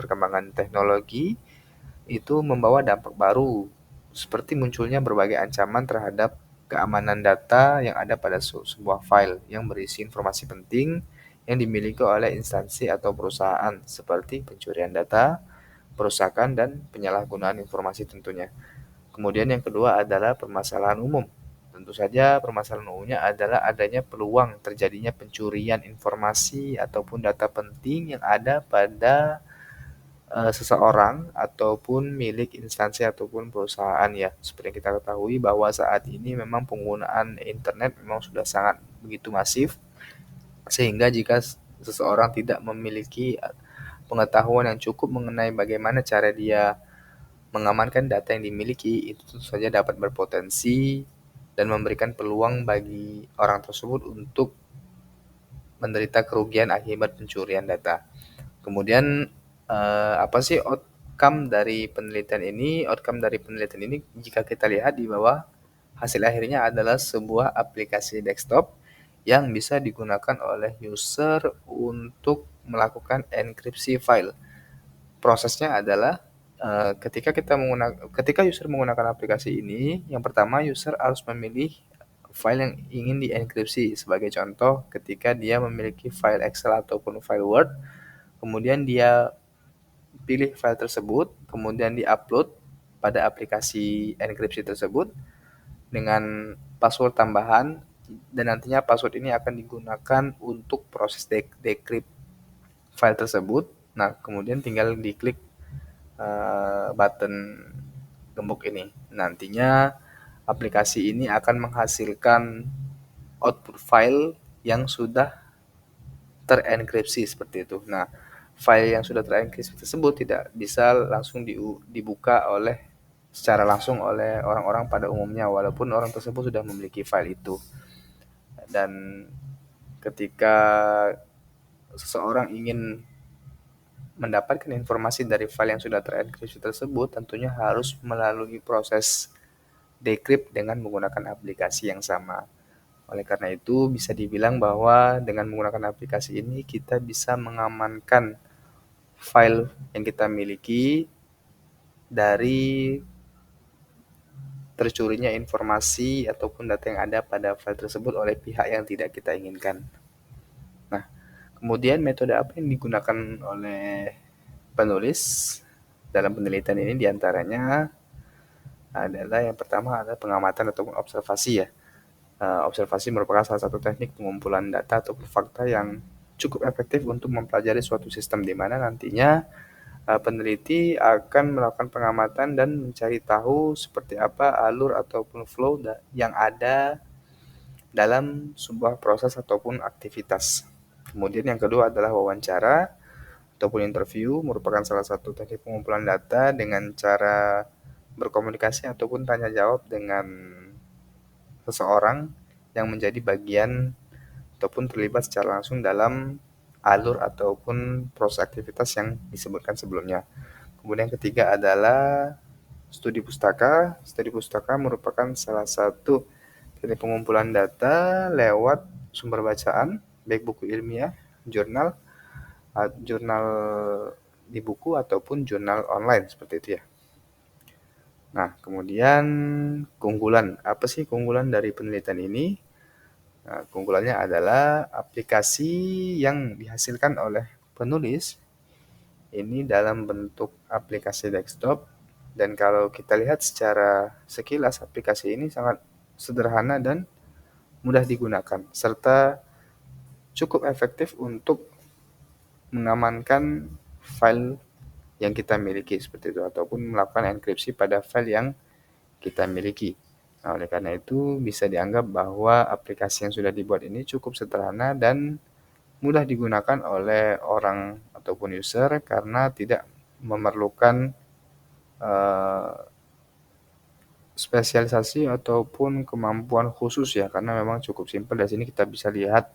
perkembangan teknologi itu membawa dampak baru, seperti munculnya berbagai ancaman terhadap keamanan data yang ada pada sebuah file yang berisi informasi penting yang dimiliki oleh instansi atau perusahaan, seperti pencurian data, perusakan, dan penyalahgunaan informasi tentunya. Kemudian yang kedua adalah permasalahan umum. Tentu saja permasalahan umumnya adalah adanya peluang terjadinya pencurian informasi ataupun data penting yang ada pada seseorang ataupun milik instansi ataupun perusahaan ya. Seperti yang kita ketahui bahwa saat ini memang penggunaan internet memang sudah sangat begitu masif, sehingga jika seseorang tidak memiliki pengetahuan yang cukup mengenai bagaimana cara dia mengamankan data yang dimiliki, itu tentu saja dapat berpotensi dan memberikan peluang bagi orang tersebut untuk menderita kerugian akibat pencurian data. Kemudian apa sih outcome dari penelitian ini? Outcome dari penelitian ini jika kita lihat di bawah, hasil akhirnya adalah sebuah aplikasi desktop yang bisa digunakan oleh user untuk melakukan enkripsi file. Prosesnya adalah ketika user menggunakan aplikasi ini, yang pertama user harus memilih file yang ingin dienkripsi. Sebagai contoh, ketika dia memiliki file Excel ataupun file Word, kemudian dia pilih file tersebut, kemudian di-upload pada aplikasi enkripsi tersebut dengan password tambahan, dan nantinya password ini akan digunakan untuk proses decrypt file tersebut. Nah, kemudian tinggal diklik button gembok ini. Nantinya aplikasi ini akan menghasilkan output file yang sudah terenkripsi seperti itu. Nah, file yang sudah terenkripsi tersebut tidak bisa langsung dibuka secara langsung oleh orang-orang pada umumnya, walaupun orang tersebut sudah memiliki file itu. Dan ketika seseorang ingin mendapatkan informasi dari file yang sudah terenkripsi tersebut, tentunya harus melalui proses decrypt dengan menggunakan aplikasi yang sama. Oleh karena itu, bisa dibilang bahwa dengan menggunakan aplikasi ini kita bisa mengamankan file yang kita miliki dari tercurinya informasi ataupun data yang ada pada file tersebut oleh pihak yang tidak kita inginkan. Nah, kemudian metode apa yang digunakan oleh penulis dalam penelitian ini diantaranya adalah yang pertama adalah pengamatan ataupun observasi ya. Observasi merupakan salah satu teknik pengumpulan data ataupun fakta yang cukup efektif untuk mempelajari suatu sistem, di mana nantinya peneliti akan melakukan pengamatan dan mencari tahu seperti apa alur ataupun flow yang ada dalam sebuah proses ataupun aktivitas. Kemudian yang kedua adalah wawancara ataupun interview, merupakan salah satu teknik pengumpulan data dengan cara berkomunikasi ataupun tanya jawab dengan seseorang yang menjadi bagian ataupun terlibat secara langsung dalam alur ataupun proses aktivitas yang disebutkan sebelumnya. Kemudian yang ketiga adalah studi pustaka. Studi pustaka merupakan salah satu teknik pengumpulan data lewat sumber bacaan, baik buku ilmiah, jurnal di buku ataupun jurnal online seperti itu ya. Nah, kemudian keunggulan. Apa sih keunggulan dari penelitian ini? Nah, keunggulannya adalah aplikasi yang dihasilkan oleh penulis ini dalam bentuk aplikasi desktop, dan kalau kita lihat secara sekilas aplikasi ini sangat sederhana dan mudah digunakan serta cukup efektif untuk mengamankan file yang kita miliki seperti itu ataupun melakukan enkripsi pada file yang kita miliki. Nah, oleh karena itu bisa dianggap bahwa aplikasi yang sudah dibuat ini cukup sederhana dan mudah digunakan oleh orang ataupun user karena tidak memerlukan spesialisasi ataupun kemampuan khusus ya, karena memang cukup simpel. Dari sini kita bisa lihat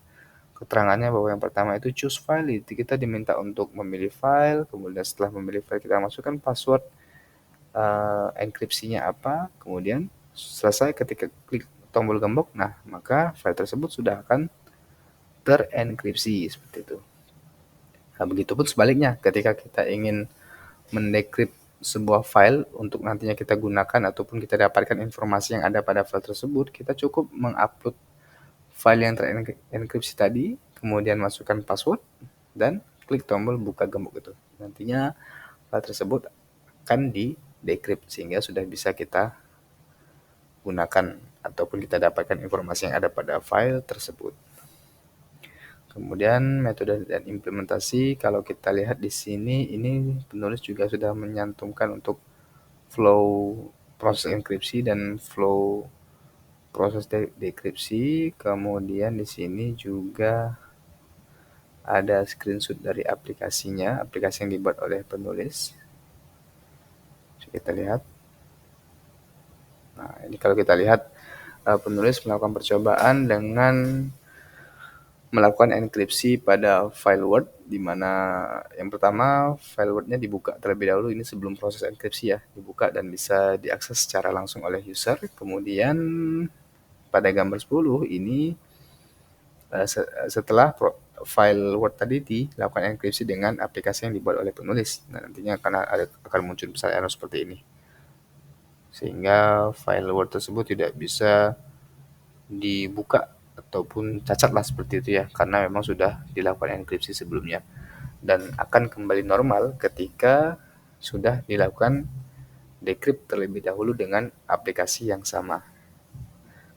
keterangannya bahwa yang pertama itu choose file, itu kita diminta untuk memilih file, kemudian setelah memilih file kita masukkan password enkripsinya apa, kemudian selesai ketika klik tombol gembok, nah maka file tersebut sudah akan terenkripsi seperti itu. Nah, begitupun sebaliknya ketika kita ingin mendekrip sebuah file untuk nantinya kita gunakan ataupun kita dapatkan informasi yang ada pada file tersebut, kita cukup mengupload file yang terenkripsi tadi, kemudian masukkan password, dan klik tombol buka gembok itu. Nantinya file tersebut akan di-decrypt sehingga sudah bisa kita gunakan ataupun kita dapatkan informasi yang ada pada file tersebut. Kemudian metode dan implementasi, kalau kita lihat di sini, ini penulis juga sudah menyantumkan untuk flow proses enkripsi dan flow proses dekripsi. Kemudian di sini juga ada screenshot dari aplikasinya, aplikasi yang dibuat oleh penulis. Kita lihat. Nah, ini kalau kita lihat penulis melakukan percobaan dengan melakukan enkripsi pada file Word, di mana yang pertama file Word-nya dibuka terlebih dahulu, ini sebelum proses enkripsi ya, dibuka dan bisa diakses secara langsung oleh user. Kemudian pada gambar 10 ini setelah file Word tadi dilakukan enkripsi dengan aplikasi yang dibuat oleh penulis. Nah, nantinya akan muncul misalnya error seperti ini. Sehingga file Word tersebut tidak bisa dibuka ataupun cacat lah seperti itu ya, karena memang sudah dilakukan enkripsi sebelumnya, dan akan kembali normal ketika sudah dilakukan decrypt terlebih dahulu dengan aplikasi yang sama.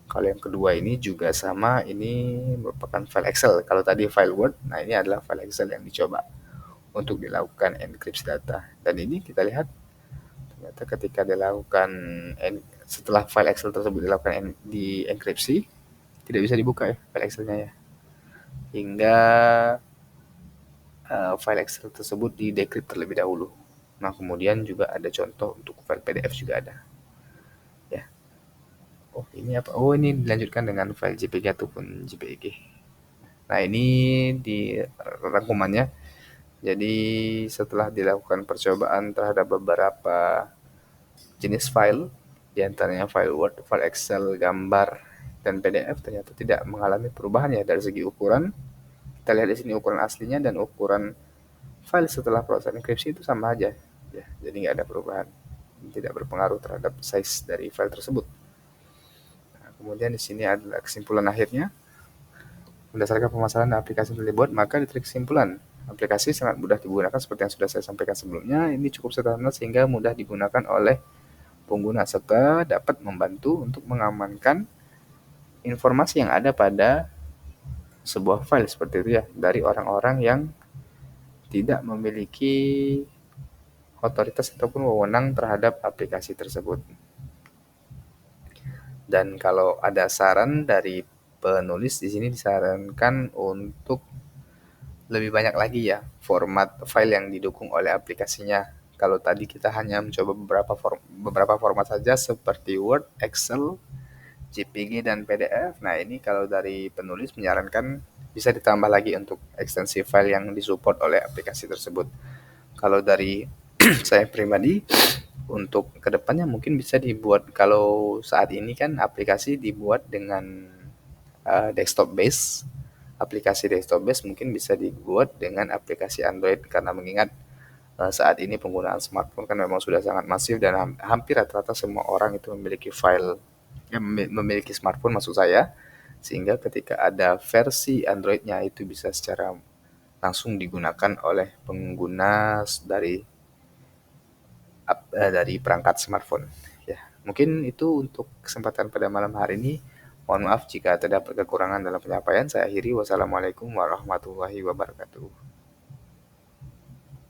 Kalau yang kedua ini juga sama, ini merupakan file Excel. Kalau tadi file Word, nah ini adalah file Excel yang dicoba untuk dilakukan enkripsi data. Dan ini kita lihat ternyata ketika dilakukan setelah file Excel tersebut dilakukan di enkripsi, tidak bisa dibuka ya file Excel-nya ya, hingga file Excel tersebut di-decrypt terlebih dahulu. Nah, kemudian juga ada contoh untuk file PDF juga ada. Ya. Oh, ini apa? Oh, ini dilanjutkan dengan file JPG ataupun JPEG. Nah, ini di rangkumannya. Jadi, setelah dilakukan percobaan terhadap beberapa jenis file, di antaranya file Word, file Excel, gambar, dan PDF, ternyata tidak mengalami perubahan ya dari segi ukuran. Kita lihat di sini ukuran aslinya dan ukuran file setelah proses enkripsi itu sama aja ya, jadi nggak ada perubahan, tidak berpengaruh terhadap size dari file tersebut. Nah, kemudian di sini adalah kesimpulan akhirnya. Berdasarkan permasalahan aplikasi yang dibuat, maka di kesimpulan aplikasi sangat mudah digunakan seperti yang sudah saya sampaikan sebelumnya. Ini cukup sederhana sehingga mudah digunakan oleh pengguna serta dapat membantu untuk mengamankan informasi yang ada pada sebuah file seperti itu ya, dari orang-orang yang tidak memiliki otoritas ataupun wewenang terhadap aplikasi tersebut. Dan kalau ada saran dari penulis di sini disarankan untuk lebih banyak lagi ya format file yang didukung oleh aplikasinya. Kalau tadi kita hanya mencoba beberapa format saja seperti Word, Excel, JPG, dan PDF. Nah, ini kalau dari penulis menyarankan bisa ditambah lagi untuk ekstensi file yang disupport oleh aplikasi tersebut. Kalau dari saya pribadi, untuk kedepannya mungkin bisa dibuat, kalau saat ini kan aplikasi dibuat dengan desktop base, aplikasi desktop base mungkin bisa dibuat dengan aplikasi Android, karena mengingat saat ini penggunaan smartphone kan memang sudah sangat masif dan hampir rata-rata semua orang itu memiliki memiliki smartphone maksud saya, sehingga ketika ada versi Android-nya itu bisa secara langsung digunakan oleh pengguna dari perangkat smartphone. Ya, mungkin itu untuk kesempatan pada malam hari ini. Mohon maaf jika terdapat kekurangan dalam penyampaian. Saya akhiri. Wassalamualaikum warahmatullahi wabarakatuh.